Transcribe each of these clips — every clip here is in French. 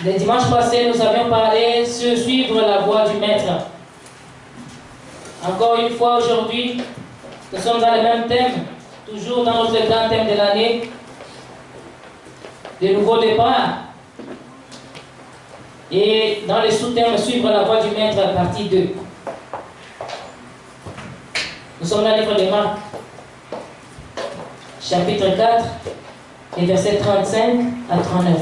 Le dimanche passé, nous avions parlé sur suivre la voie du Maître. Encore une fois aujourd'hui, nous sommes dans le même thème, toujours dans notre grand thème de l'année, de nouveaux départs. Et dans le sous-thème, suivre la voie du Maître, partie 2. Nous sommes dans le livre de Marc, chapitre 4, et versets 35 à 39.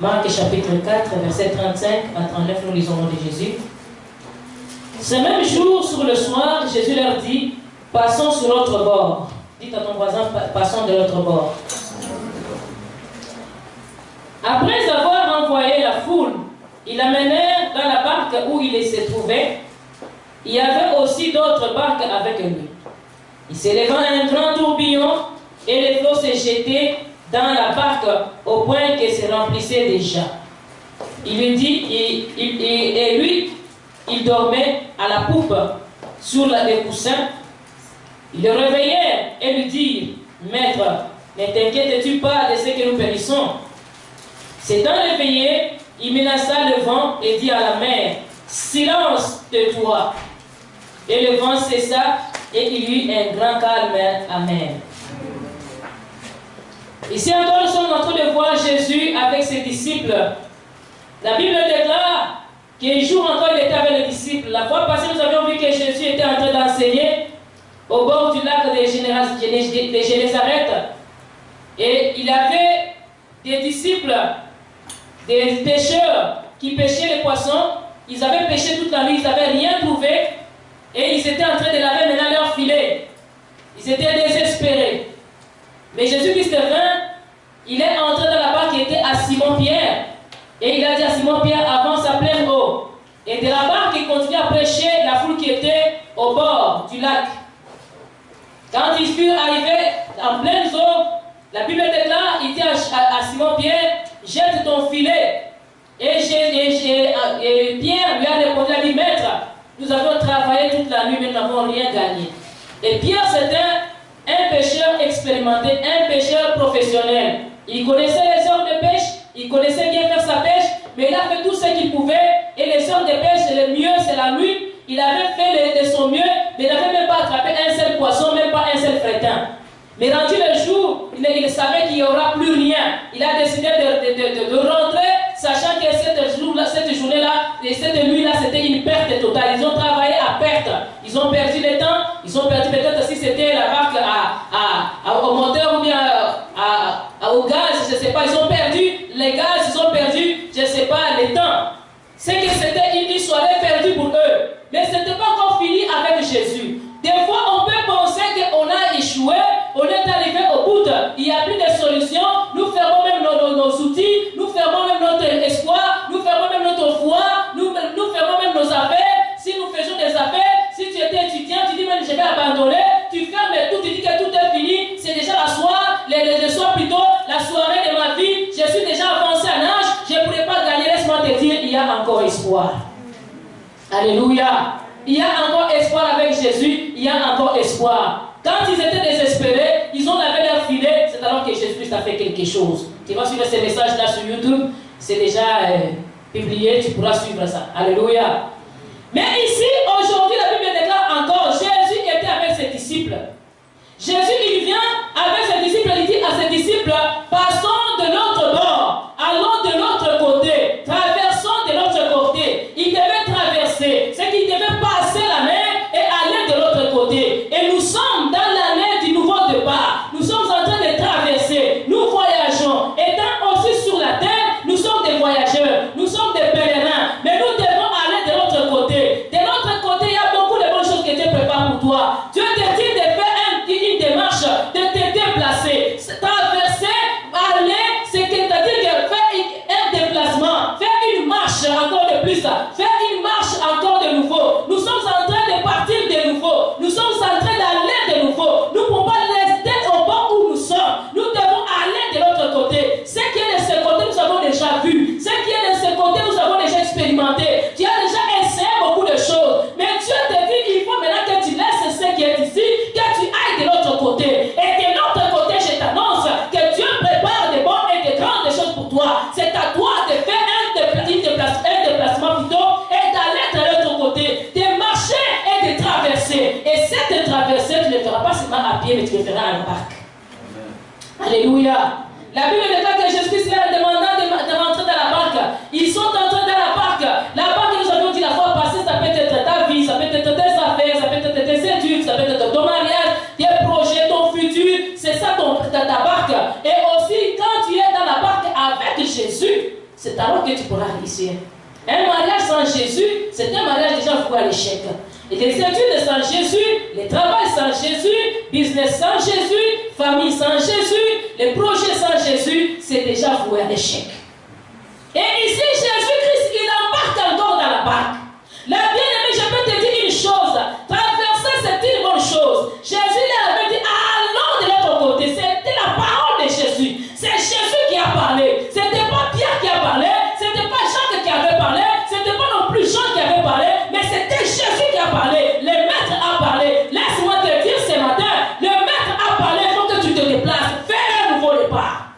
Marc chapitre 4, verset 35 à 39, nous lisons le nom de Jésus. Ce même jour, sur le soir, Jésus leur dit, passons sur l'autre bord. Dites à ton voisin, passons de l'autre bord. Après avoir envoyé la foule, ils l'amenèrent dans la barque où il se trouvait. Il y avait aussi d'autres barques avec lui. Il s'éleva un grand tourbillon et les flots se jetaient dans la barque au point qu'elle se remplissait déjà. Il lui dit, et lui, il dormait à la poupe sur les coussins. Ils le réveillèrent et lui dirent, Maître, ne t'inquiètes-tu pas de ce que nous périssons? S'étant réveillé, il menaça le vent et dit à la mer, silence de toi. Et le vent cessa et il y eut un grand calme amer. Ici encore, nous sommes en train de voir Jésus avec ses disciples. La Bible déclare qu'un jour encore, il était avec les disciples. La fois passée, nous avions vu que Jésus était en train d'enseigner au bord du lac de Génézareth. Et il avait des disciples, des pêcheurs qui pêchaient les poissons. Ils avaient pêché toute la nuit, ils n'avaient rien trouvé. Et ils étaient en train de laver maintenant leur filet. Ils étaient désespérés. Mais Jésus-Christ vint, il est entré dans la barque qui était à Simon-Pierre. Et il a dit à Simon-Pierre, avance à pleine eau. Et de la barque, il continue à prêcher la foule qui était au bord du lac. Quand ils furent arrivés en pleine eau, la Bible déclare, il dit à Simon-Pierre, jette ton filet. Et Pierre lui a répondu, il a dit, Maître, nous avons travaillé toute la nuit, mais nous n'avons rien gagné. Et Pierre, c'était un pêcheur expérimenté, un pêcheur professionnel. Il connaissait les heures de pêche, il connaissait bien faire sa pêche, mais il a fait tout ce qu'il pouvait. Et les heures de pêche, c'est le mieux, c'est la nuit. Il avait fait de son mieux, mais il n'avait même pas attrapé un seul poisson, même pas un seul fretin. Mais rendu le jour, il savait qu'il n'y aura plus rien. Il a décidé de rentrer, sachant que cette journée-là, et cette nuit-là, c'était une perte totale. Ils ont travaillé à perte. Ils ont perdu le temps. Ils ont perdu peut-être si c'était la barque au moteur ou bien au gaz, je ne sais pas. Ils ont perdu les gaz, ils ont perdu, je ne sais pas, le temps. C'est que c'était une soirée perdue pour eux. Mais ce n'était pas encore fini avec Jésus. Des fois, on peut penser qu'on a échoué, on est arrivé au bout, il n'y a plus de solution, nous fermons même nos outils, nous fermons même notre espoir, nous fermons même notre foi, nous fermons même nos affaires. Si nous faisons des affaires, si tu étais étudiant, tu dis même je vais abandonner, tu fermes tout, tu dis que tout est fini, c'est déjà la soirée, le soir plutôt, la soirée de ma vie, je suis déjà avancé en âge, je ne pourrai pas gagner, laisse-moi te dire, il y a encore espoir. Alléluia. Il y a encore espoir avec Jésus, il y a encore espoir. Quand ils étaient désespérés, ils ont lavé leur filet, c'est alors que Jésus a fait quelque chose. Tu vas suivre ces messages-là sur YouTube, c'est déjà publié, tu pourras suivre ça. Alléluia. Mais ici, aujourd'hui, la Bible déclare encore, Jésus était avec ses disciples. Jésus, il vient avec ses disciples, il dit à ses disciples, passons de l'autre bord, allons de l'autre côté, traversons de l'autre côté. Il devait traverser, c'est qu'il devait passer la mer et aller de l'autre côté. Et nous sommes dans l'année du nouveau départ. Nous sommes en train de traverser, nous voyageons. Étant aussi sur la terre, nous sommes des voyageurs, nous sommes des pèlerins, mais nous devons aller de l'autre côté. De l'autre côté, il y a beaucoup de bonnes choses que Dieu prépare pour toi. Dieu te dit de faire une démarche, de te déplacer, traverser, aller, c'est que c'est-à-dire que faire un déplacement, faire une marche encore de plus, faire une marche encore de nouveau. Nous sommes en train de partir de nouveau, nous sommes en train d'aller de nouveau. Nous ne pouvons pas rester au bord où nous sommes, nous devons aller de l'autre côté. Ce qui est de ce côté, nous avons déjà vu, ce qui est de ce côté, nous avons déjà expérimenté. Tu as déjà essayé beaucoup de choses, mais Dieu te dit, il faut maintenant que tu laisses ce qui est ici, que traversée. Et cette traversée, tu ne le feras pas seulement à pied, mais tu le feras à la barque. Alléluia. La Bible déclare que Jésus-Christ leur a demandé de rentrer dans la barque. Ils sont entrés dans la barque. La barque, nous avions dit la fois passée, ça peut être ta vie, ça peut être tes affaires, ça peut être tes études, ça peut être ton mariage, tes projets, ton futur. C'est ça ta barque. Et aussi, quand tu es dans la barque avec Jésus, c'est alors que tu pourras réussir. Un mariage sans Jésus, c'est un mariage déjà voué à l'échec. Et les études sans Jésus, le travail sans Jésus, business sans Jésus, famille sans Jésus, les projets sans Jésus, c'est déjà voué à l'échec. Et ici, Jésus-Christ, il embarque encore dans la barque. La bien-aimée, je peux te dire une chose. Traverser, c'est une bonne chose. Jésus lui avait dit, allons de l'autre côté. C'était la parole de Jésus. C'est Jésus qui a parlé. Ce n'était pas Pierre qui a parlé. Ce n'était pas Jacques qui avait parlé. Ce n'était pas non plus Jean qui avait parlé. Mais c'était Jésus qui a parlé. Le maître a parlé. Laisse-moi te dire ce matin, le maître a parlé. Il faut que tu te déplaces. Fais un nouveau départ.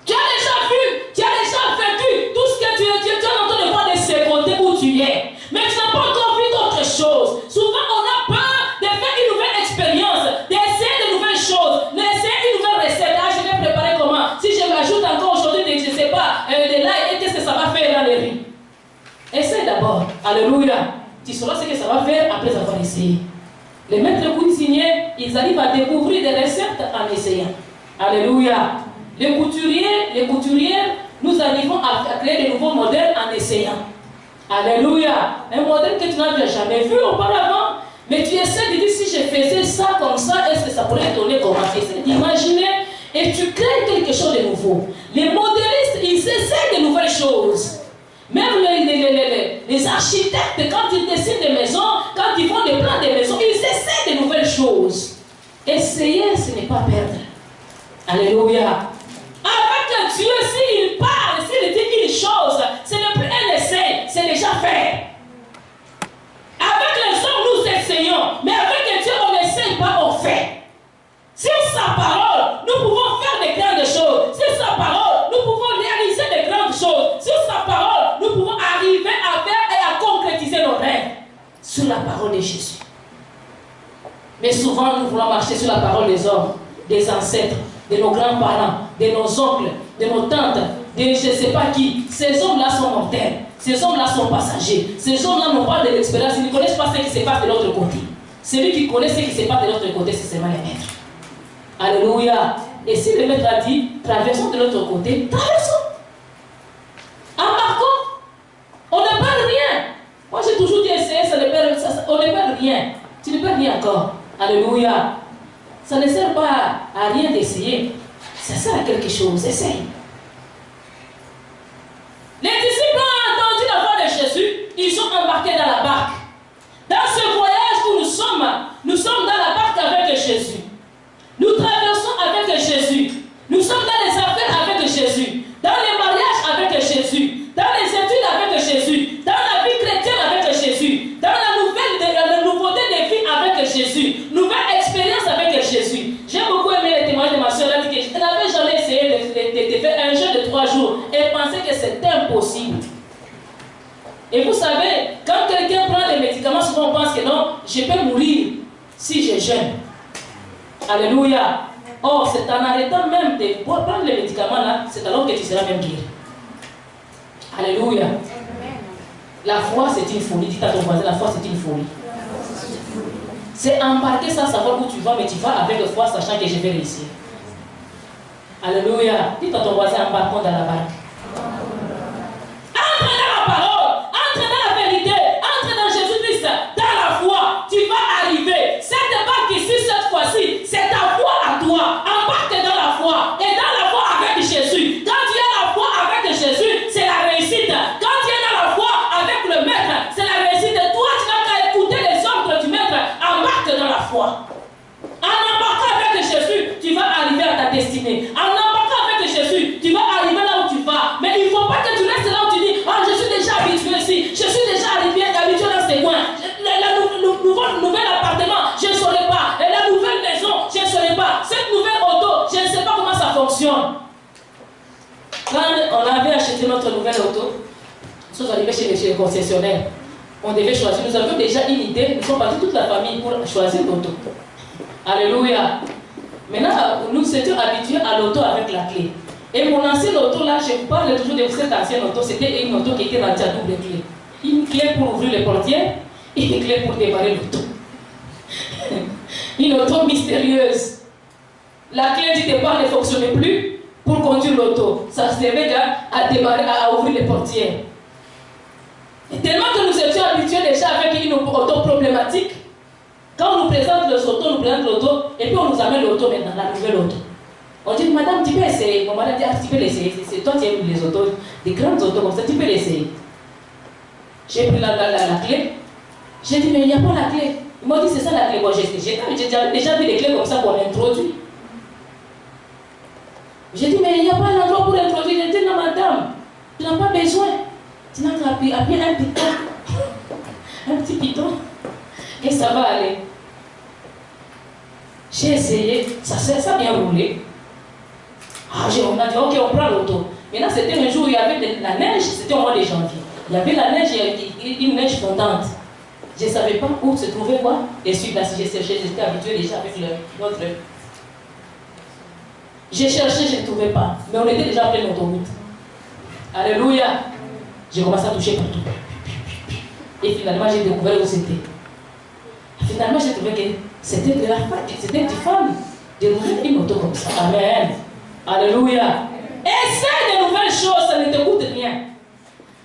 Tu as déjà vu, tu as déjà vécu tout ce que tu es en train de voir de ce côté où tu es. Mais tu n'as pas encore vu d'autres choses. Souvent, on a peur de faire une nouvelle expérience, d'essayer de nouvelles choses, d'essayer une nouvelle recette. Ah, je vais préparer comment? Si je m'ajoute encore aujourd'hui, je ne sais pas, de là, et qu'est-ce que ça va faire dans les riz? Essaye d'abord. Alléluia. Tu sauras ce que ça va faire après avoir essayé. Les maîtres cuisiniers, ils arrivent à découvrir des recettes en essayant. Alléluia. Les couturiers, nous arrivons à créer de nouveaux modèles en essayant. Alléluia. Un modèle que tu n'as jamais vu auparavant. Mais tu essaies de dire, si je faisais ça comme ça, est-ce que ça pourrait donner comment? Essaie d'imaginer et tu crées quelque chose de nouveau. Les modélistes, ils essaient de nouvelles choses. Même les architectes, quand ils dessinent des maisons, quand ils font des plans de maisons, ils essaient de nouvelles choses. Essayer, ce n'est pas perdre. Alléluia. Avec Dieu, s'il parle, s'il dit une chose, ce n'est plus un essai, c'est déjà fait. Avec les hommes, nous essayons, mais avec Dieu, on n'essaye pas, on fait. Sur sa parole, nous pouvons faire des grandes choses. Sur sa parole, nous pouvons réaliser des grandes choses. Sur sa parole, nous pouvons arriver à faire et à concrétiser nos rêves. Sur la parole de Jésus. Mais souvent, nous voulons marcher sur la parole des hommes, des ancêtres, de nos grands-parents, de nos oncles, de nos tantes, de je ne sais pas qui. Ces hommes-là sont mortels. Ces hommes-là sont passagers. Ces hommes-là n'ont pas de l'expérience. Ils ne connaissent pas ce qui se passe de l'autre côté. Celui qui connaît ce qui se passe de l'autre côté, c'est seulement les maîtres. Alléluia. Et si le maître a dit, traversons de l'autre côté, traversons. Embarquons. On ne perd rien. Moi, j'ai toujours dit, essayer, on ne perd rien. Tu ne perds rien encore. Alléluia. Ça ne sert pas à rien d'essayer. Ça sert à quelque chose. Essaye. Les disciples ont entendu la voix de Jésus. Ils sont embarqués dans la barque. Dans ce voyage où nous sommes dans la barque avec Jésus. Nous traversons avec Jésus. Nous sommes dans les affaires avec Jésus. Dans les mariages avec Jésus. Dans les études avec Jésus. Dans la vie chrétienne avec Jésus. Dans la nouveauté de vie avec Jésus. Nouvelle expérience avec Jésus. J'ai beaucoup aimé les témoignages de ma soeur. Elle a dit que je n'avais jamais essayé de faire un jeûne de 3 jours et pensé que c'était impossible. Et vous savez, quand quelqu'un prend des médicaments, souvent on pense que non, je peux mourir si je jeûne. Alléluia. Or, c'est en arrêtant même de prendre les médicaments là, c'est alors que tu seras même guéri. Alléluia. La foi, c'est une folie. Dis à ton voisin, la foi, c'est une folie. C'est embarquer sans savoir où tu vas, mais tu vas avec foi, sachant que je vais réussir. Alléluia. Dis à ton voisin, embarquons dans la barque. Entre dans la parole, entre dans la vérité, entre dans Jésus-Christ, dans la foi, tu vas arriver. Cette barque ici, cette fois-ci, c'est ta foi à toi. Embarque dans la foi. Et dans la foi avec Jésus. Quand tu as la foi avec Jésus, c'est la réussite. Quand tu es dans la foi avec le Maître, c'est la réussite. Toi, tu n'as qu'à écouter les ordres du Maître. Embarque dans la foi. En embarquant avec Jésus, tu vas arriver à ta destinée. En embarquant avec Jésus, tu vas arriver là où tu vas. Mais il ne faut pas que tu restes là où tu dis, ah, je suis déjà habitué ici. Je suis déjà habitué dans ces coins. Le nouvel appartement, je ne saurais pas. Et la nouvelle maison, je ne saurais pas. Cette nouvelle auto, je ne sais pas comment ça fonctionne. Quand on avait acheté notre nouvelle auto, nous sommes arrivés chez le concessionnaire. on devait choisir. Nous avions déjà une idée, nous sommes partis toute la famille pour choisir l'auto. Alléluia. Maintenant, nous étions habitués à l'auto avec la clé. Et mon ancienne auto, là, je vous parle toujours de cette ancienne auto, c'était une auto qui était rendue à double clé. Une clé pour ouvrir les portières et une clé pour démarrer l'auto. Une auto mystérieuse. La clé du départ ne fonctionnait plus pour conduire l'auto. Ça servait à démarrer, à ouvrir les portières. Et tellement que nous étions habitués déjà avec une auto problématique, quand on nous présente l'auto, et puis on nous amène l'auto maintenant, la nouvelle auto. On dit, madame, tu peux essayer. Mon mari dit, ah, tu peux l'essayer. C'est toi qui aimes les autos, des grandes autos comme ça, tu peux l'essayer. J'ai pris la clé. J'ai dit, mais il n'y a pas la clé. Ils m'ont dit, c'est ça la clé. Bon, j'ai déjà vu des clés comme ça qu'on introduit. J'ai dit, mais il n'y a pas l'endroit pour introduire. J'ai dit, non, madame, tu n'as pas besoin. Tu n'as qu'à appuyer un piton. Un petit piton. Et ça va aller. J'ai essayé. Ça a bien roulé. Ah, on a dit, ok, on prend l'auto. Maintenant, c'était un jour où il y avait de la neige. C'était au mois de janvier. Il y avait la neige, une neige fondante. Je ne savais pas où se trouvait quoi. Et suite là, si j'ai cherché, j'étais habitué déjà avec l'autre. J'ai cherché, je ne trouvais pas. Mais on était déjà plein d'autoroute. Alléluia. J'ai commencé à toucher partout. Et finalement, j'ai découvert où c'était. Finalement, j'ai trouvé que c'était de la femme. C'était une femme de nouvelles une auto comme ça. Amen. Alléluia. Essaye de nouvelles choses, ça ne te coûte rien.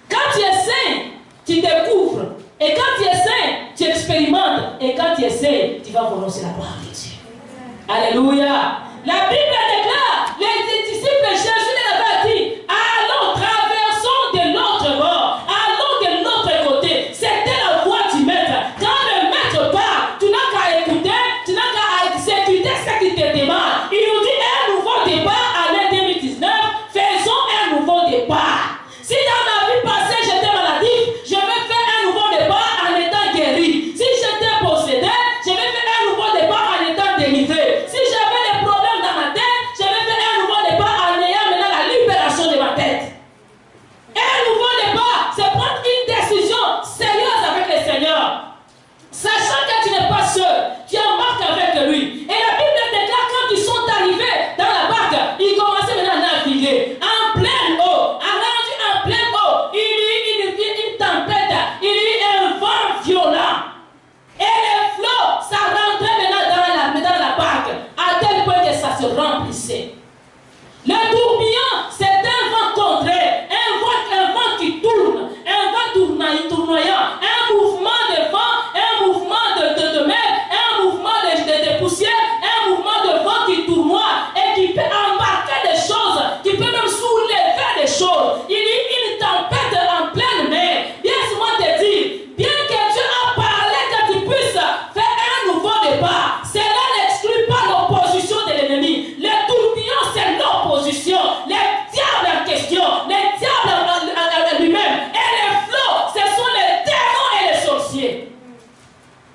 Quand tu essaies, tu découvres. Et quand tu essaies, tu expérimentes. Et quand tu essaies, tu vas voir la gloire de Dieu. Alléluia. La Bible déclare, les disciples Jésus leur avait dit, allons, traversons de l'autre bord, allons de l'autre côté. C'était la voie du maître. Quand le maître parle, tu n'as qu'à écouter, tu n'as qu'à exécuter ce qui te demande. Il nous dit un nouveau départ en l'année 2019, faisons un nouveau départ. Si dans ma vie passée j'étais maladif, je vais faire un nouveau départ en étant guéri. Si j'étais possédé, je vais faire un nouveau départ en étant délivré. Si j'avais des problèmes dans ma tête, je vais faire un nouveau départ en ayant maintenant la libération de ma tête. Un nouveau départ, c'est prendre une décision sérieuse avec le Seigneur. Sachant que tu n'es pas seul, tu embarques avec lui. Et la Bible déclare quand ils sont arrivés dans la barque, ils commençaient maintenant à naviguer en pleine eau. En pleine eau, il y eut une tempête, il y eut un vent violent. Et les flots, ça rentrait maintenant dans la barque, à tel point que ça se remplissait. Le tourbillon, c'est un vent contraire, un vent qui tourne, un vent tournoyant, un mouvement de vent, un mouvement de mer, un mouvement de poussière, un mouvement de vent qui tournoie et qui peut embarquer des choses, qui peut même soulever des choses. Il y a une tempête en pleine mer. Laisse-moi te dire, bien que Dieu a parlé que tu puisses faire un nouveau départ, cela n'exclut pas l'opposition de l'ennemi. Le tourbillon, c'est l'opposition. Les diables en question, les diables en lui-même, et les flots, ce sont les démons et les sorciers.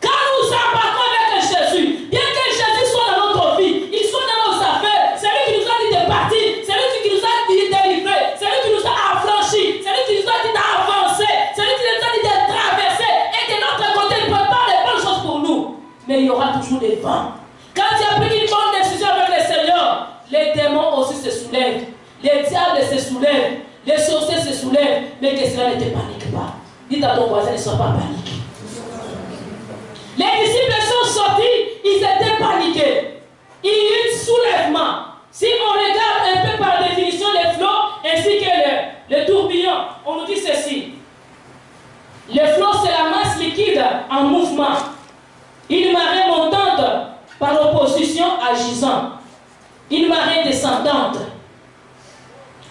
Quand nous embarquons avec Jésus, bien que Jésus soit dans notre vie, il soit dans nos affaires, c'est lui qui nous a dit de partir, c'est lui qui nous a dit de délivrer, c'est lui qui nous a affranchis, c'est lui qui nous a dit d'avancer, c'est lui qui nous a dit de traverser, et de l'autre côté, il prépare les bonnes choses pour nous. Mais il y aura toujours des vents. Quand tu as pris une bonne décision avec le Seigneur, les démons aussi se soulèvent, les diables se soulèvent, les sorciers se soulèvent, mais que cela ne te panique pas. Dis à ton voisin, ne sois pas paniqué. Les disciples sont sortis, ils étaient paniqués. Il y a eu soulèvement. Si on regarde un peu par définition les flots ainsi que le tourbillon, on nous dit ceci. Le flot, c'est la masse liquide en mouvement. Une marée montante par opposition agissant. Une marée descendante.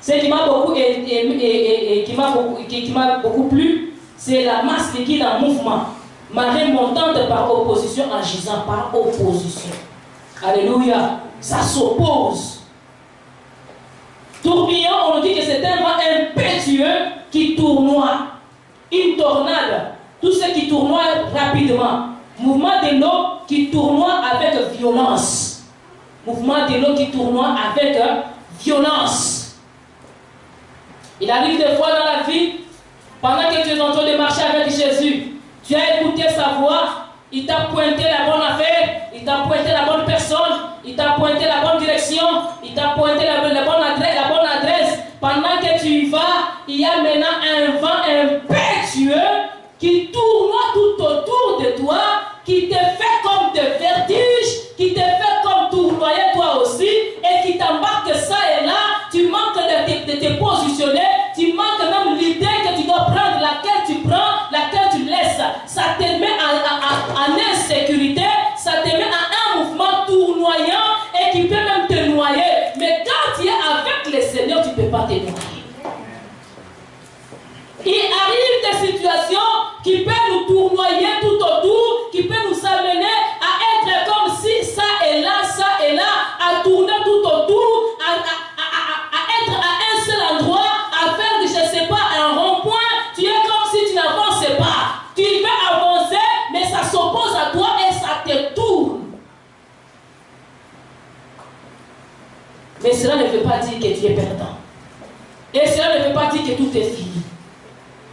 Ce qui m'a beaucoup, qui m'a beaucoup plu, c'est la masse liquide en mouvement. Marée montante par opposition agissant par opposition. Alléluia. Ça s'oppose. Tourbillon, on nous dit que c'est un vent impétueux qui tournoie. Une tornade. Tout ce qui tournoie rapidement. Mouvement de l'eau qui tournoie avec violence. Mouvement de l'eau qui tournoie avec violence. Il arrive des fois dans la vie, pendant que tu es en train de marcher avec Jésus, Tu as écouté sa voix, il t'a pointé la bonne affaire, il t'a pointé la bonne personne, il t'a pointé la bonne direction, il t'a pointé la bonne adresse. Pendant que tu y vas, il y a maintenant un vent impétueux qui tourne tout autour de toi, qui te fait comme des vertiges, qui te fait comme tournoyer toi aussi, et qui t'embarque ça et là. Tu manques de te positionner, tu manques même l'idée que tu dois prendre, laquelle tu prends, laquelle tu laisses. Ça te met en insécurité, ça te met en un mouvement tournoyant et qui peut même te noyer. Mais quand tu es avec le Seigneur, tu ne peux pas te noyer. Il arrive des situations qui peuvent nous tournoyer tout autour, qui peuvent nous amener à être comme si ça et là, à tourner tout autour, à être à un seul endroit, à faire, je ne sais pas, un rond-point. Tu es comme si tu n'avances pas. Tu veux avancer, mais ça s'oppose à toi et ça te tourne. Mais cela ne veut pas dire que tu es perdant. Et cela ne veut pas dire que tout est fini.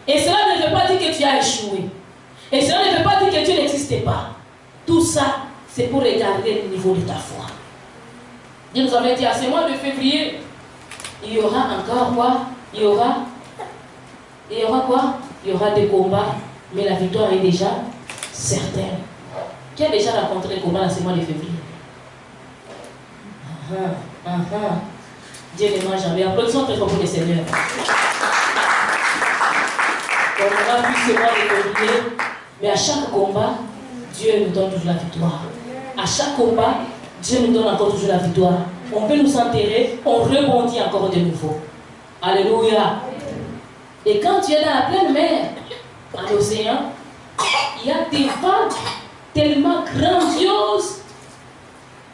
Et cela ne veut pas dire que tu as échoué. Et cela ne veut pas dire que tu n'existes pas. Tout ça, c'est pour regarder le niveau de ta foi. Dieu nous avait dit à ce mois de février, il y aura encore quoi? Il y aura quoi? Il y aura des combats, mais la victoire est déjà certaine. Qui a déjà rencontré les combats dans ce mois de février? Dieu les mange en bien. Applaudissons très fort pour le Seigneur. On aura vu ce mois de février, mais à chaque combat, Dieu nous donne toujours la victoire. À chaque combat, Dieu nous donne encore toujours la victoire. On peut nous enterrer, on rebondit encore de nouveau. Alléluia. Et quand tu es dans la pleine mer, dans l'océan, il y a des vagues tellement grandioses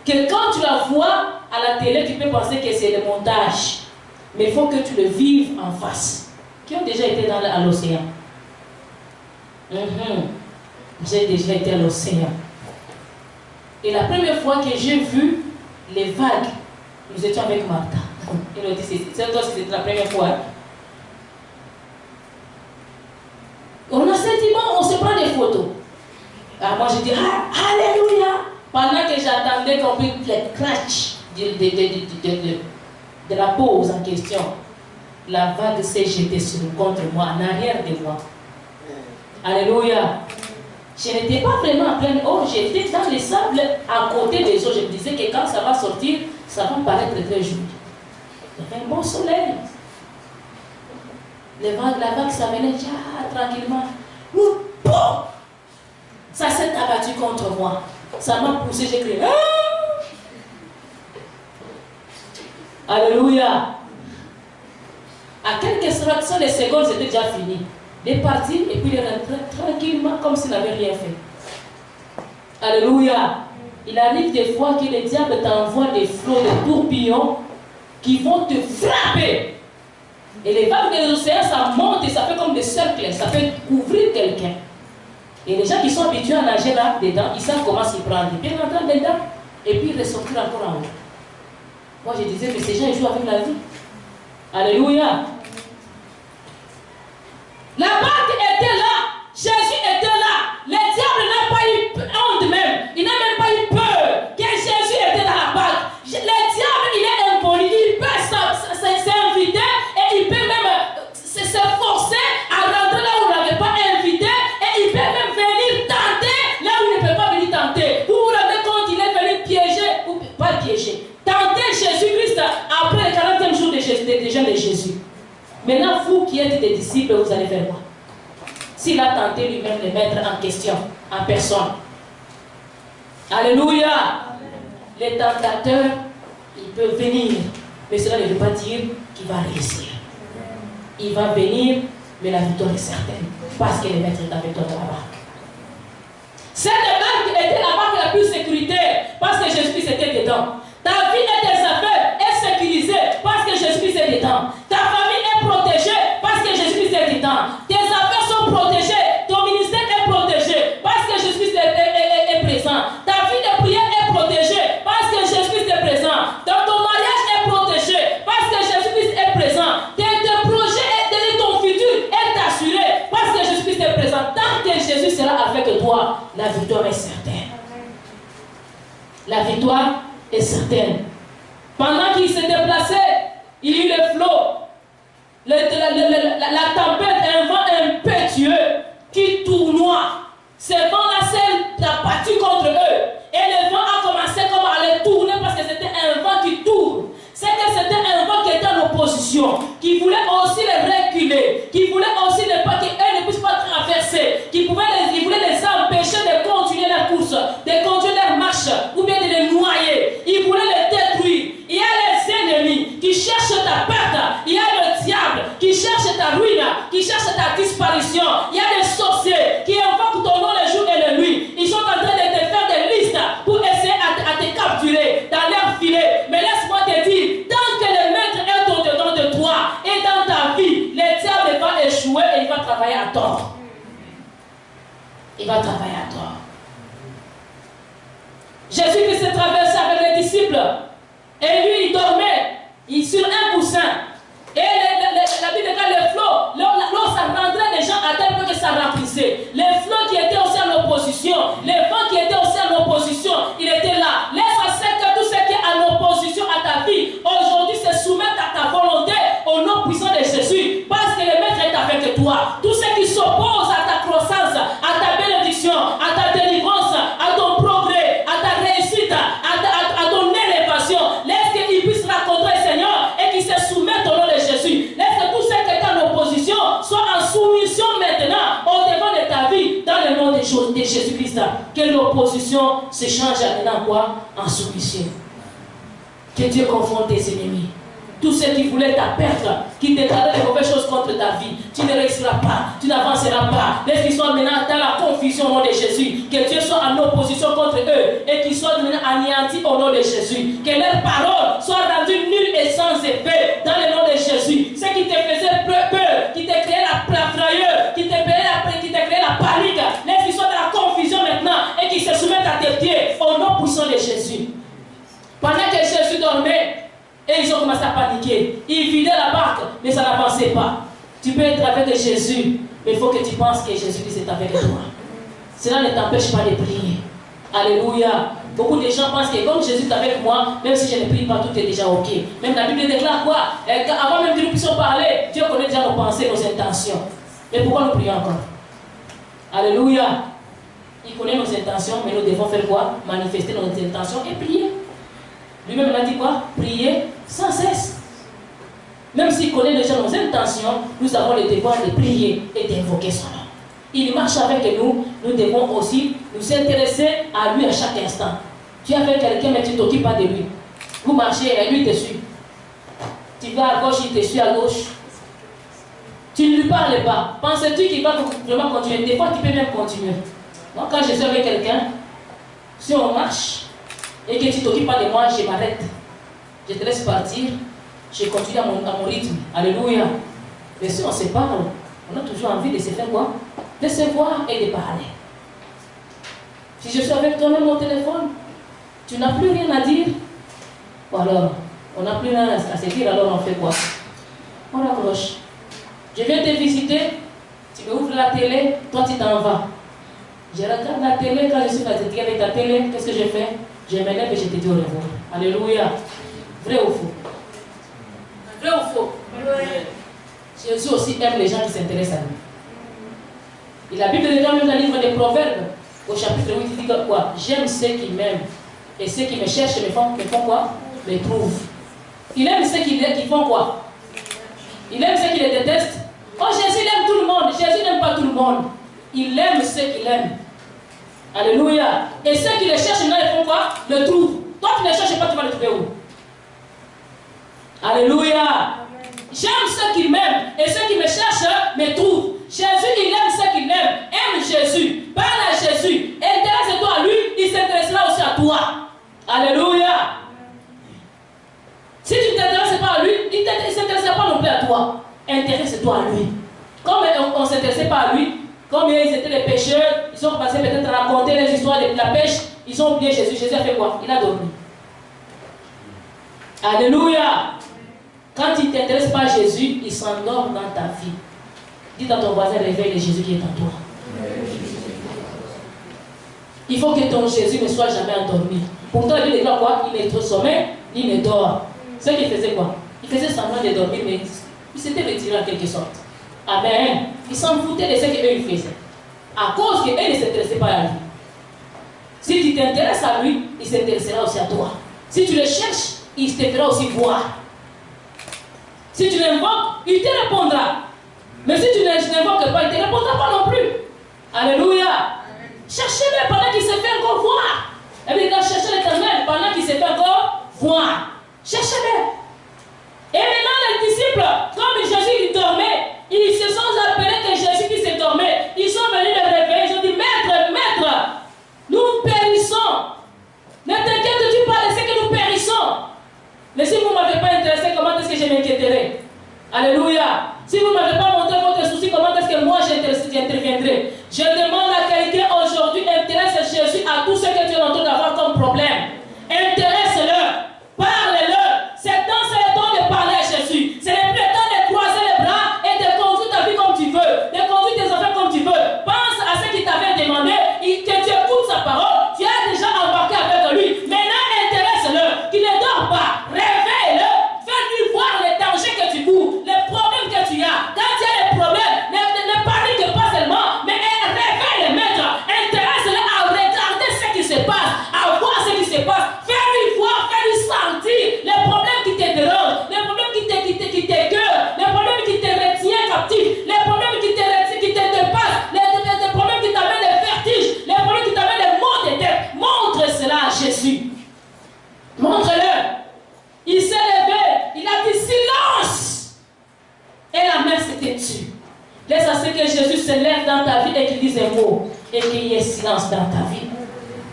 que quand tu la vois à la télé, tu peux penser que c'est le montage. Mais il faut que tu le vives en face. Qui ont déjà été à l'océan? J'ai déjà été à l'océan. Et la première fois que j'ai vu les vagues, nous étions avec Martha. Il nous dit, c'était la première fois. On a sentiment, on se prend des photos. Alors moi je dis, Alléluia. Pendant que j'attendais qu'on puisse le crash de la pause en question, la vague s'est jetée contre moi, en arrière de moi. Alléluia. Je n'étais pas vraiment en pleine eau, j'étais dans les sables à côté des eaux. Je me disais que quand ça va sortir, ça va paraître très joli. Il y avait un bon soleil. La vague s'amenait tranquillement. Boum! Ça s'est abattu contre moi. Ça m'a poussé, j'ai crié. Alléluia. À quelques fractions de secondes, c'était déjà fini. Il est parti et puis il est rentré tranquillement comme s'il n'avait rien fait. Alléluia. Il arrive des fois que le diable t'envoie des flots de tourbillons qui vont te frapper. Et les vagues de l'océan, ça monte et ça fait comme des cercles. Ça peut couvrir quelqu'un. Et les gens qui sont habitués à nager là-dedans, ils savent comment s'y prendre. Ils peuvent rentrer dedans et puis ressortir encore en haut. Moi, je disais que ces gens, ils jouent avec la vie. Alléluia. La barque était là, Jésus était là, le diable n'a pas eu honte même, il n'a même pas eu peur que Jésus était dans la barque. Le diable, il est impoli, il peut s'inviter et il peut même se forcer à rentrer là où on ne l'avait pas invité et il peut même venir tenter là où il ne peut pas venir tenter. Vous vous rendez compte, il est venu piéger, ou pas piéger, tenter Jésus-Christ après le 40e jour de jeûne de Jésus. Maintenant, vous qui êtes des disciples, vous allez faire quoi? S'il a tenté lui-même de mettre en question, en personne. Alléluia. Les tentateurs, ils peuvent venir, mais cela ne veut pas dire qu'il va réussir. Il va venir, mais la victoire est certaine, parce que le maître est avec toi dans la barque. Cette barque était la barque la plus sécuritaire, parce que Jésus-Christ était dedans. Ta vie et tes affaires est sécurisée, parce que Jésus-Christ est dedans. Ta famille est protégée, parce que Jésus-Christ est dedans. Tes affaires sont protégées, ton ministère est protégé, parce que Jésus-Christ est présent. Ta vie de prière est protégée, parce que Jésus-Christ est présent. Dans ton mariage est protégé, parce que Jésus-Christ est présent. Tes projets et ton futur est assuré, parce que Jésus-Christ est présent. Tant que Jésus sera la victoire est certaine. Pendant qu'il s'est déplacé, il y a eu le flot, la tempête, un vent impétueux qui tournoie. Ce vent-là a battu contre eux. Et le vent a commencé comme à les tourner parce que c'était un vent qui tourne. C'est que c'était un vent qui était en opposition, qui voulait aussi les reculer, qui voulait aussi ne pas qu'eux ne puissent pas traverser, qui voulait les empêcher de continuer la course, de continuer leur marche, ou bien de les noyer. Ils voulaient les détruire. Il y a les ennemis qui cherchent ta perte. Il y a le diable qui cherche ta ruine, qui cherche ta disparition. Il y a les sorciers qui invoquent ton nom le jour et la nuit. Ils sont en train de te faire des listes pour essayer à te capturer dans leur filet. Mais laisse-moi te dire, tant que le maître est au-dedans de toi et dans ta vie, le diable va échouer et il va travailler à tort. Il va travailler à tort. Jésus qui s'est traversé avec les disciples. Et lui, il dormait sur un coussin. Et la Bible dit le flot, l'eau, ça rentrait les gens à tel point que ça remplissait. Les flots qui étaient aussi en opposition, les vents qui étaient aussi en opposition, il était là. Laisse à ce que tout ce qui est en opposition à ta vie, aujourd'hui se soumette à ta volonté au nom puissant de Jésus. Parce que le Maître est avec toi. Tout ce qui s'oppose à ta croissance, à ta bénédiction, à ta délivrance, à ton progrès, à ta réussite, à ton élévation, laisse qu'il puisse rencontrer le Seigneur et qu'il se soumette au nom de Jésus. Laisse que tout ce qui est en opposition soit en soumission maintenant au devant de ta vie dans le nom de Jésus-Christ. Que l'opposition se change maintenant quoi? En soumission. Que Dieu confronte tes ennemis. Tous ceux qui voulaient ta perte, qui déclaraient les mauvaises choses contre ta vie, tu ne réussiras pas, tu n'avanceras pas. Laisse qu'ils soient maintenant dans la confusion au nom de Jésus. Que Dieu soit en opposition contre eux et qu'ils soient maintenant anéantis au nom de Jésus. Que leurs paroles soient rendues nulles et sans effet dans le nom de Jésus. Ce qui te faisait peur, qui te créait la frayeur, qui te créait la panique, laisse qu'ils soient dans la confusion maintenant et qu'ils se soumettent à tes pieds au nom puissant de Jésus. Pendant que Jésus dormait, et ils ont commencé à paniquer. Ils vidaient la barque, mais ça n'avançait pas. Tu peux être avec Jésus, mais il faut que tu penses que Jésus-Christ est avec toi. Cela ne t'empêche pas de prier. Alléluia. Beaucoup de gens pensent que comme Jésus est avec moi, même si je ne prie pas, tout est déjà ok. Même la Bible déclare quoi? Avant même que nous puissions parler, Dieu connaît déjà nos pensées, nos intentions. Mais pourquoi nous prions encore? Alléluia. Il connaît nos intentions, mais nous devons faire quoi? Manifester nos intentions et prier. Lui-même a dit quoi? Prier sans cesse. Même s'il connaît déjà nos intentions, nous avons le devoir de prier et d'invoquer son nom. Il marche avec nous, nous devons aussi nous intéresser à lui à chaque instant. Tu es avec quelqu'un, mais tu ne t'occupes pas de lui. Vous marchez et lui te suit. Tu vas à gauche, il te suit à gauche. Tu ne lui parles pas. Penses-tu qu'il va vraiment continuer? Des fois, tu peux même continuer. Donc, quand je suis avec quelqu'un, si on marche, et que tu ne t'occupes pas de moi, je m'arrête. Je te laisse partir. Je continue à mon rythme. Alléluia. Mais si on se parle, on a toujours envie de se faire quoi? De se voir et de parler. Si je suis avec toi-même au téléphone, tu n'as plus rien à dire. Ou alors, on n'a plus rien à se dire, alors on fait quoi? On raccroche. Je viens te visiter, tu me ouvres la télé, toi tu t'en vas. Je regarde la télé, quand je suis fatigué avec ta télé, qu'est-ce que je fais? Je m'élève et je te dis au revoir. Alléluia. Vrai ou faux? Vrai ou faux? Oui. Jésus aussi aime les gens qui s'intéressent à lui. Et la Bible dit même dans le livre des Proverbes, au chapitre 8, il dit quoi? J'aime ceux qui m'aiment. Et ceux qui me cherchent me font quoi? Me trouvent. Il aime ceux qui font quoi? Il aime ceux qui les détestent. Oh, Jésus aime tout le monde. Jésus n'aime pas tout le monde. Il aime ceux qui l'aiment. Alléluia. Et ceux qui le cherchent, maintenant, ils font quoi? Le trouvent. Toi, tu ne le cherches pas, tu vas le trouver où? Alléluia. J'aime ceux qui m'aiment. Et ceux qui me cherchent me trouvent. Jésus, il aime ceux qui l'aiment. Aime Jésus. Parle à Jésus. Intéresse-toi à lui. Il s'intéressera aussi à toi. Alléluia. Si tu ne t'intéresses pas à lui, il ne s'intéressera pas non plus à toi. Intéresse-toi à lui. Comme on ne s'intéressait pas à lui, comme ils étaient des pécheurs, ils sont passés peut-être à raconter les histoires de la pêche, ils ont oublié Jésus. Jésus a fait quoi? Il a dormi. Alléluia. Quand il ne t'intéresse pas à Jésus, il s'endort dans ta vie. Dis à ton voisin, réveille le Jésus qui est en toi. Il faut que ton Jésus ne soit jamais endormi. Pourtant, il déclare quoi? Il est trop sommeil, il ne dort. Ce qu'il faisait quoi? Il faisait semblant de dormir, mais il s'était retiré en quelque sorte. Amen. Il s'en foutait de ce qu'eux ils faisaient. À cause qu'eux ne s'intéressaient pas à lui. Si tu t'intéresses à lui, il s'intéressera aussi à toi. Si tu le cherches, il te fera aussi voir. Si tu l'invoques, il te répondra. Mais si tu ne l'invoques pas, il ne te répondra pas non plus. Alléluia. Cherchez-le pendant qu'il se fait encore voir. Et bien, cherchez l'Éternel pendant qu'il se fait encore voir. Cherchez-le. Et maintenant, les disciples, comme Jésus il dormait, ils se sont appelés que Jésus qui se dormait. Ils sont venus le réveiller. Ils ont dit, Maître, Maître, nous périssons. Ne t'inquiète-tu pas de ce que nous périssons. Mais si vous ne m'avez pas intéressé, comment est-ce que je m'inquiéterai? Alléluia. Si vous ne m'avez pas montré votre souci, comment est-ce que moi j'interviendrai? Je demande à quelqu'un aujourd'hui, intéresse Jésus à tout ce que tu es en train d'avoir comme problème. Intéresse-le. Parle-le. C'est dans ce temps de parler à Jésus. Ce n'est plus le temps de croiser les bras et de conduire ta vie comme tu veux. De conduire tes enfants comme tu veux. Pense à ce qu'il t'avait demandé et que tu écoutes sa parole. Tu as déjà embarqué avec lui. Maintenant, intéresse-le. Qu'il ne dort pas. Réveille-le. Fais-lui voir les dangers que tu cours. Les problèmes que tu as. Quand tu as des problèmes, ne panique pas seulement, mais réveille le maître. Intéresse-le à regarder ce qui se passe, à voir ce qui se passe. Fais-lui voir, fais-lui sentir les problèmes qui te dérangent, les problèmes qui t'écœurent, les problèmes qui te retiennent captif, les problèmes qui te dépassent, les problèmes qui t'amènent des vertiges, les problèmes qui t'amènent des maux de tête. Montre cela à Jésus. Montre-le. Il s'est levé, il a dit silence. Et la mer s'était tue. Laisse à ce que Jésus se lève dans ta vie et qu'il dise un mot et qu'il y ait silence dans ta vie.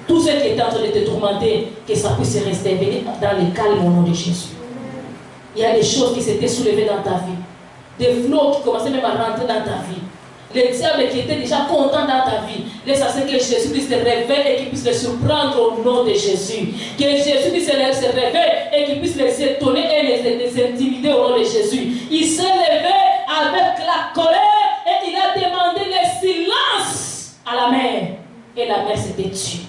Tout ce qui est en train de te tourmenter, que ça puisse rester dans le calme au nom de Jésus. Il y a des choses qui s'étaient soulevées dans ta vie. Des flots qui commençaient même à rentrer dans ta vie. Les diables qui étaient déjà contents dans ta vie. Laisse à ce que Jésus puisse te réveiller et qu'il puisse les surprendre au nom de Jésus. Que Jésus puisse se réveiller et qu'il puisse les étonner et les intimider au nom de Jésus. Il s'est levé avec la colère et il a demandé le silence à la mer. Et la mer s'était tue.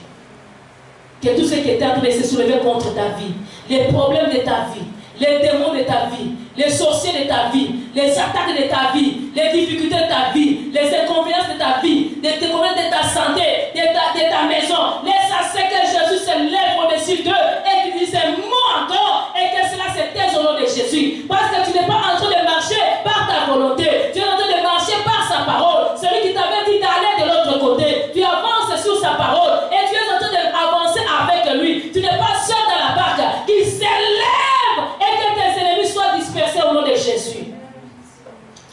Que tout ce qui était en train de se soulever contre ta vie, les problèmes de ta vie, les démons de ta vie, les sorciers de ta vie, les attaques de ta vie, les difficultés de ta vie, les inconvénients de ta vie, les inconvénients de ta santé, de ta maison. Laisse à ce que Jésus se lève au-dessus d'eux et qu'il dise un mot encore et que cela se taise au nom de Jésus. Parce que tu n'es pas en train de marcher par ta volonté, tu es en train de marcher par sa parole. Celui qui t'avait dit d'aller de l'autre côté, tu avances sur sa parole et tu es en train d'avancer avec lui. Tu n'es pas seul dans la barque, qu'il se lève et que tes ennemis soient dispersés au nom de Jésus.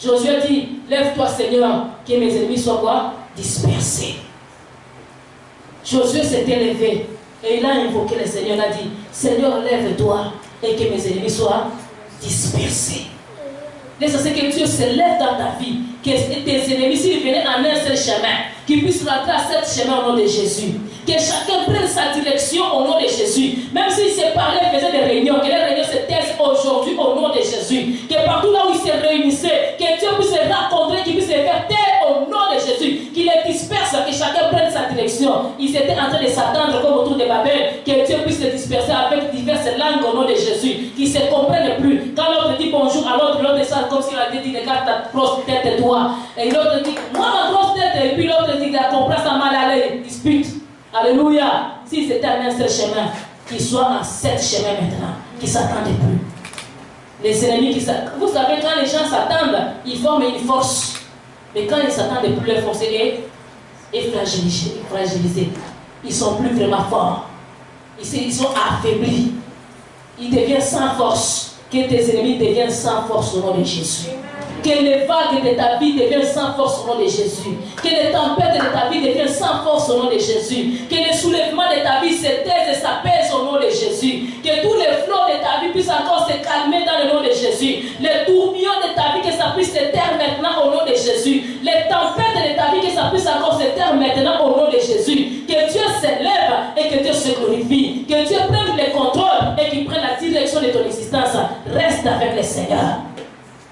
Josué dit, lève-toi Seigneur, que mes ennemis soient quoi? Dispersés. Josué s'était levé et il a invoqué le Seigneur. Il a dit, Seigneur, lève-toi et que mes ennemis soient dispersés. Laisse à ce que Dieu se lève dans ta vie, que tes ennemis, s'ils venaient en un seul chemin, qu'ils puissent rentrer à ce chemin au nom de Jésus. Que chacun prenne sa direction au nom de Jésus. Même s'ils se parlaient, faisaient des réunions, que les réunions se taisent aujourd'hui au nom de Jésus. Que partout là où ils se réunissaient, que Dieu puisse les rencontrer, qu'il puisse les faire taire au nom de Jésus. Qu'il les disperse, que chacun prenne sa direction. Ils étaient en train de s'attendre comme autour de Babel, que Dieu puisse les disperser avec diverses langues au nom de Jésus. Qu'ils ne se comprennent plus. Quand l'autre dit bonjour à l'autre, l'autre sent comme s'il a dit regarde ta grosse tête et toi. Et l'autre dit moi ma grosse tête, et puis l'autre dit la comprend ça mal aller, dispute. Alléluia. Si c'était un seul chemin, qu'il soit en 7 chemins maintenant, qui ne s'attendent plus. Les ennemis qui s'attendent. Vous savez, quand les gens s'attendent, ils forment une force. Mais quand ils ne s'attendent plus, leur force est fragilisée. Ils ne sont plus vraiment forts. Ils sont affaiblis. Ils deviennent sans force. Que tes ennemis deviennent sans force au nom de Jésus. Que les vagues de ta vie deviennent sans force au nom de Jésus. Que les tempêtes de ta vie deviennent sans force au nom de Jésus. Que les soulèvements de ta vie se taisent et s'apaisent au nom de Jésus. Que tous les flots de ta vie puissent encore se calmer dans le nom de Jésus. Les tourbillons de ta vie, que ça puisse se taire maintenant au nom de Jésus. Les tempêtes de ta vie, que ça puisse encore se taire maintenant au nom de Jésus. Que Dieu se lève et que Dieu se glorifie. Que Dieu prenne le contrôle et qu'il prenne la direction de ton existence. Reste avec le Seigneur.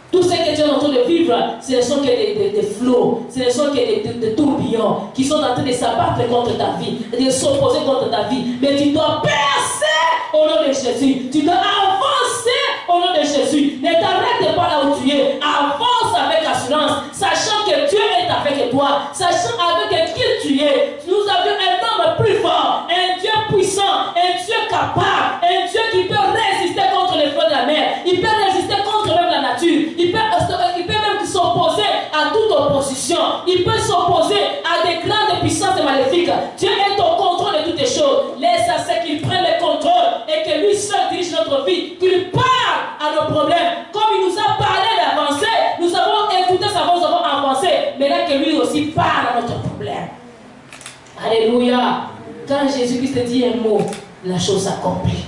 Tout ce que tu es en train de vivre, ce ne sont que des flots, ce ne sont que des tourbillons qui sont en train de s'abattre contre ta vie, de s'opposer contre ta vie. Mais tu dois percer au nom de Jésus. Tu dois avancer au nom de Jésus. Ne t'arrête pas là où tu es. Avance avec assurance, sachant que Dieu est avec toi, sachant avec qui tu es. Nous avions un homme plus fort, un Dieu puissant, un Dieu capable, un Dieu qui peut résister contre les feux de la mer. Il peut résister contre même la nature. Il peut même s'opposer à toute opposition. Il peut s'opposer à des grandes puissances maléfiques. Dieu est au contrôle de toutes les choses. Laisse à ce qu'il prenne le contrôle et que lui seul dirige notre vie. Qu'il parle à nos problèmes. Comme il nous a parlé d'avancer, nous avons écouté sa voix, nous avons avancé. Mais là que lui aussi parle à notre problème. Alléluia. Quand Jésus-Christ dit un mot, la chose s'accomplit.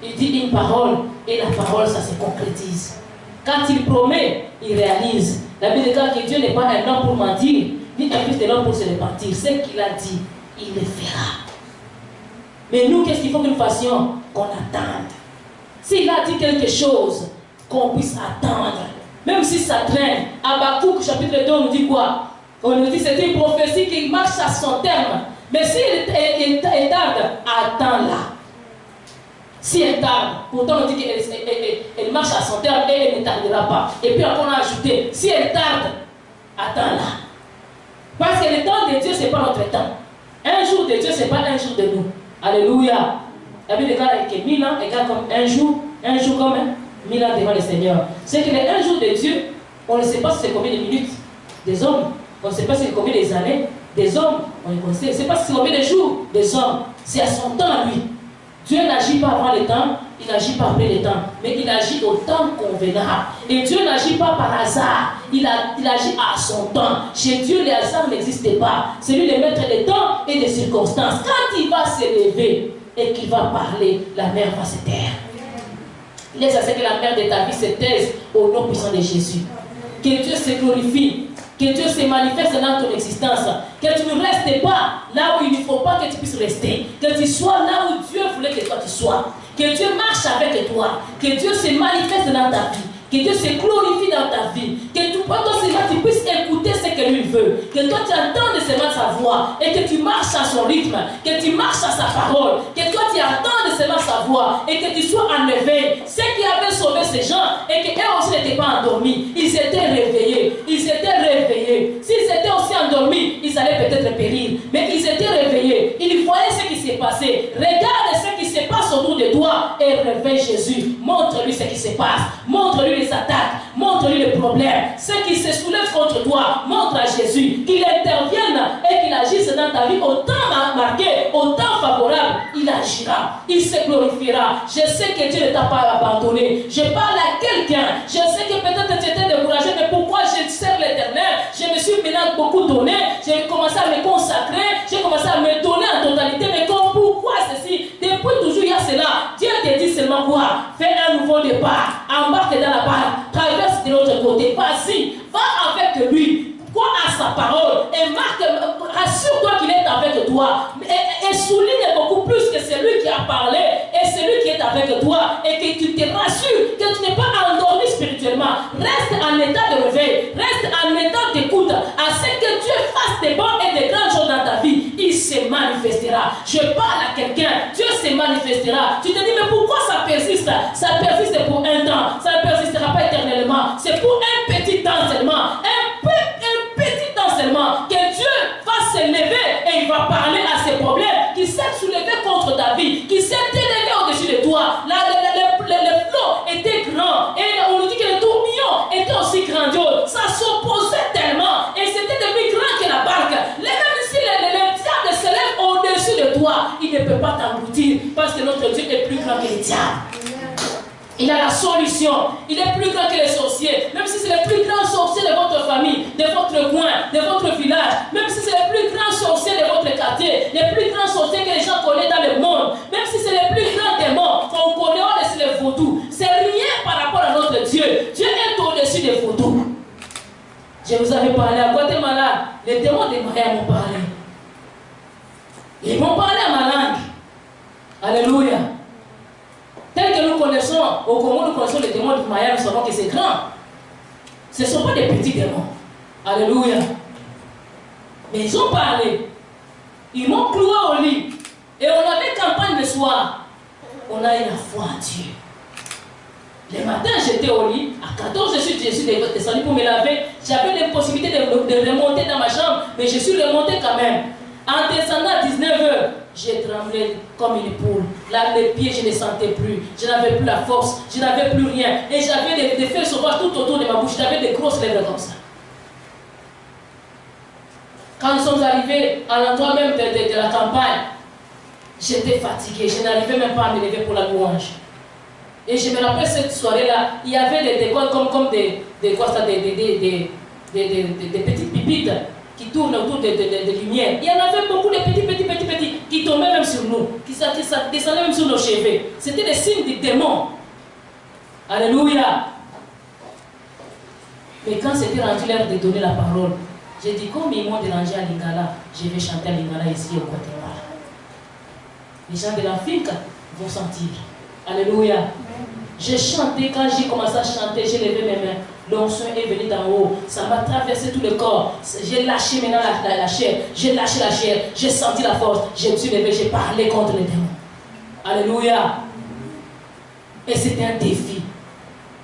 Il dit une parole et la parole, ça se concrétise. Quand il promet, il réalise. La Bible dit que Dieu n'est pas un homme pour mentir, ni un fils de l'homme pour se repentir. Ce qu'il a dit, il le fera. Mais nous, qu'est-ce qu'il faut que nous fassions? Qu'on attende. S'il a dit quelque chose, qu'on puisse attendre. Même si ça traîne. Habakkuk, chapitre 2, on nous dit quoi? On nous dit que c'est une prophétie qui marche à son terme. Mais s'il tarde, attends-la. Si elle tarde, pourtant on dit qu'elle marche à son terme et elle ne tardera pas. Et puis après on a ajouté, si elle tarde, attends-la. Parce que le temps de Dieu, ce n'est pas notre temps. Un jour de Dieu, ce n'est pas un jour de nous. Alléluia. La Bible déclare que 1000 ans égale comme un jour comme 1000 ans devant le Seigneur. C'est que un jour de Dieu, on ne sait pas si c'est combien de minutes des hommes, on ne sait pas si c'est combien des années des hommes, on ne sait pas si c'est combien de jours des hommes. C'est à son temps, lui. Dieu n'agit pas avant le temps, il n'agit pas après le temps, mais il agit au temps convenable. Et Dieu n'agit pas par hasard, il agit à son temps. Chez Dieu, le hasard n'existe pas. C'est lui le maître des temps et des circonstances. Quand il va se lever et qu'il va parler, la mer va se taire. Laisse à ce que la mer de ta vie se taise au nom puissant de Jésus. Que Dieu se glorifie. Que Dieu se manifeste dans ton existence. Que tu ne restes pas là où il ne faut pas que tu puisses rester. Que tu sois là où Dieu voulait que toi tu sois. Que Dieu marche avec toi. Que Dieu se manifeste dans ta vie. Que Dieu se glorifie dans ta vie. Que toi seulement tu puisses écouter ce que lui veut. Que toi tu entendes seulement sa voix. Et que tu marches à son rythme. Que tu marches à sa parole. Que toi tu entendes seulement sa voix. Et que tu sois en éveil. Ceux qui avaient sauvé ces gens et qu'eux aussi n'étaient pas endormis. Ils étaient réveillés. Ils étaient réveillés. S'ils étaient aussi endormis, ils allaient peut-être périr. Mais ils étaient réveillés. Ils voyaient ce qui s'est passé. Regarde ce qui se passe autour de toi et réveille Jésus. Montre-lui ce qui se passe. Montre-lui les attaques. Montre-lui les problèmes. Ce qui se soulève contre toi, montre à Jésus qu'il intervienne et qu'il agisse dans ta vie au temps marqué, au temps favorable. Il agira. Il se glorifiera. Je sais que Dieu ne t'a pas abandonné. Je parle à quelqu'un. Je sais que peut-être tu étais découragé, mais pourquoi je sers l'Éternel? Je me suis maintenant beaucoup donné. J'ai commencé à me consacrer. J'ai commencé à me donner en totalité. Mais pourquoi ceci? Depuis toujours, il y a cela. Dieu te dit seulement quoi? Fais un nouveau départ. Embarque dans la barre. Traverse de l'autre côté. Vas-y. Va avec lui. Crois à sa parole. Et marque, rassure-toi qu'il est avec toi. Et souligne beaucoup plus que c'est lui qui a parlé. Et c'est lui qui est avec toi. Et que tu te rassures que tu n'es pas endormi spirituellement. Reste en état de réveil. Reste en état d'écoute. À ce que Dieu fasse des bons et des grandes choses dans ta vie. Il se manifestera. Je parle à quelqu'un. Dieu se manifestera. Tu te dis, mais pourquoi ça persiste? Ça persiste pour un temps. Ça ne persistera pas éternellement. C'est pour un petit temps seulement. Un petit temps seulement. Que Dieu va se lever et il va parler à ses problèmes qui s'est soulevé contre ta vie, qui s'est élevé au-dessus de toi. Le flot était grand et on nous dit que le tourbillon était aussi grandiose. Ça s'opposait tellement et c'était devenu grand que la barque. Même si le diable se lève au-dessus de toi, il ne peut pas t'engloutir parce que notre Dieu est plus grand que le diable. Il a la solution. Il est plus grand que les sorciers. Même si c'est le plus grand sorcier de votre famille, de votre coin, de votre village. Même si c'est le plus grand sorcier de votre quartier. Les plus grands sorciers que les gens connaissent dans le monde. Même si c'est le plus grand démon qu'on connaît au-dessus des vaudous. C'est rien par rapport à notre Dieu. Dieu est au-dessus des vaudous. Je vous avais parlé à Guatemala. Les démons de Maya m'ont parlé. Ils m'ont parlé à ma langue. Alléluia. Tel que nous connaissons, au Congo, nous connaissons les démons du Maya, nous savons que c'est grand. Ce ne sont pas des petits démons. Alléluia. Mais ils ont parlé. Ils m'ont cloué au lit. Et on avait campagne le soir. On a eu la foi en Dieu. Le matin, j'étais au lit. À 14, je suis descendu pour me laver. J'avais l'impossibilité de remonter dans ma chambre. Mais je suis remonté quand même. En descendant à 19h, j'ai tremblé comme une poule. Là, les pieds, je ne sentais plus. Je n'avais plus la force. Je n'avais plus rien. Et j'avais des feuilles sauvages tout autour de ma bouche. J'avais des grosses lèvres comme ça. Quand nous sommes arrivés à l'endroit même de la campagne, j'étais fatigué. Je n'arrivais même pas à me lever pour la louange. Et je me rappelle cette soirée-là, il y avait des petites pipites qui tournent autour des lumières. Il y en avait beaucoup de petits, qui tombaient même sur nous, qui descendaient même sur nos cheveux. C'était des signes des démons. Alléluia. Mais quand c'était rendu l'heure de donner la parole, j'ai dit, comme ils m'ont dérangé à Lingala, je vais chanter à Lingala ici au Guatemala. Les gens de la finca vont sentir. Alléluia. J'ai chanté, quand j'ai commencé à chanter, j'ai levé mes mains. L'onction est venue d'en haut. Ça m'a traversé tout le corps. J'ai lâché maintenant la chair. J'ai lâché la chair. J'ai senti la force. Je me suis levé, j'ai parlé contre les démons. Alléluia. Et c'était un défi.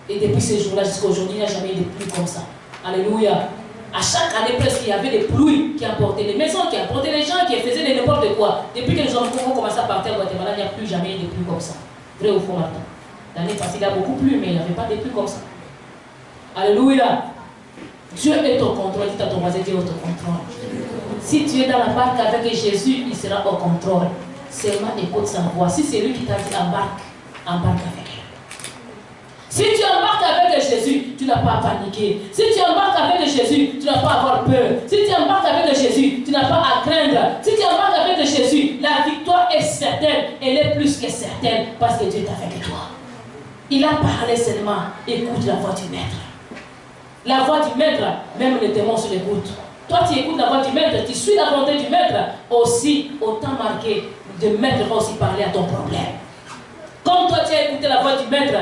Et depuis ce jour-là jusqu'à aujourd'hui, il n'y a jamais eu de pluie comme ça. Alléluia. À chaque année, presque, il y avait des pluies qui apportaient les maisons, qui apportaient les gens, qui faisaient n'importe quoi. Depuis que les enfants ont commencé à partir au Guatemala, il n'y a plus jamais eu de pluie comme ça. Vrai ou faux, Martin? L'année passée, il y a beaucoup plu, mais il n'y avait pas de pluie comme ça. Alléluia. Dieu est au contrôle. Dis à ton voisin, Dieu est au contrôle. Si tu es dans la barque avec Jésus, il sera au contrôle. Seulement écoute sa voix. Si c'est lui qui t'a dit embarque, embarque avec lui. Si tu embarques avec Jésus, tu n'as pas à paniquer. Si tu embarques avec Jésus, tu n'as pas à avoir peur. Si tu embarques avec Jésus, tu n'as pas à craindre. Si tu embarques avec Jésus, la victoire est certaine. Elle est plus que certaine parce que Dieu est avec toi. Il a parlé seulement. Écoute la voix du maître. La voix du maître, même les démons se l'écoutent. Toi, tu écoutes la voix du maître, tu suis la volonté du maître. Aussi, autant marqué, le maître va aussi parler à ton problème. Comme toi, tu as écouté la voix du maître,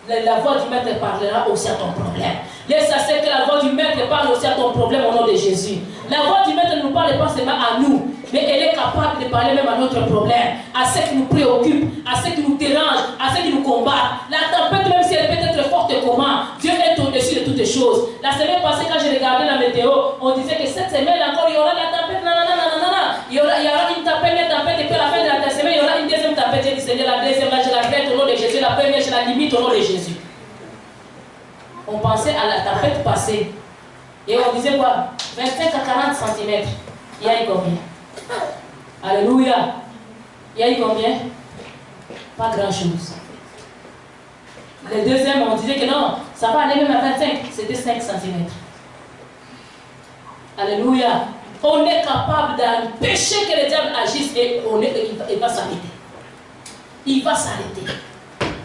la voix du maître parlera aussi à ton problème. Laisse à ce que la voix du maître parle aussi à ton problème au nom de Jésus. La voix du maître ne nous parle pas seulement à nous, mais elle est capable de parler même à notre problème, à ce qui nous préoccupe, à ce qui nous dérange, à ce qui nous combat. La tempête, même si elle peut être forte comment, Dieu est au-dessus de toutes les choses. La semaine passée, quand j'ai regardé la météo, on disait que cette semaine encore, il y aura la tempête, il y aura une tempête, et puis à la fin de la semaine, il y aura une deuxième tempête. J'ai dit, Seigneur, la deuxième, là, je la traite au nom de Jésus, la première, je la limite au nom de Jésus. On pensait à la tempête passée. Et on disait quoi? 25 à 40 cm. Il y a eu combien? Alléluia. Il y a eu combien? Pas grand-chose. Le deuxième, on disait que non, ça va aller même à 25. C'était 5 cm. Alléluia. On est capable d'empêcher que le diable agisse et il va s'arrêter. Il va s'arrêter.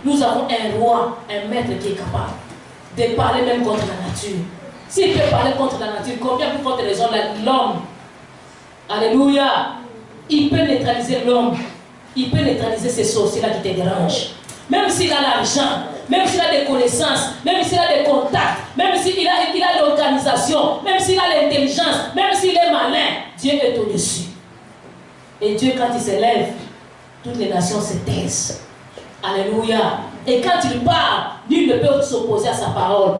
Nous avons un roi, un maître qui est capable de parler même contre la nature. S'il peut parler contre la nature, combien plus forte raison l'homme? Alléluia. Il peut neutraliser l'homme. Il peut neutraliser ces sorciers-là qui te dérangent. Même s'il a l'argent, même s'il a des connaissances, même s'il a des contacts, même s'il a l'organisation, même s'il a l'intelligence, même s'il est malin, Dieu est au-dessus. Et Dieu, quand il s'élève, toutes les nations se taisent. Alléluia. Et quand il parle, nul ne peut s'opposer à sa parole.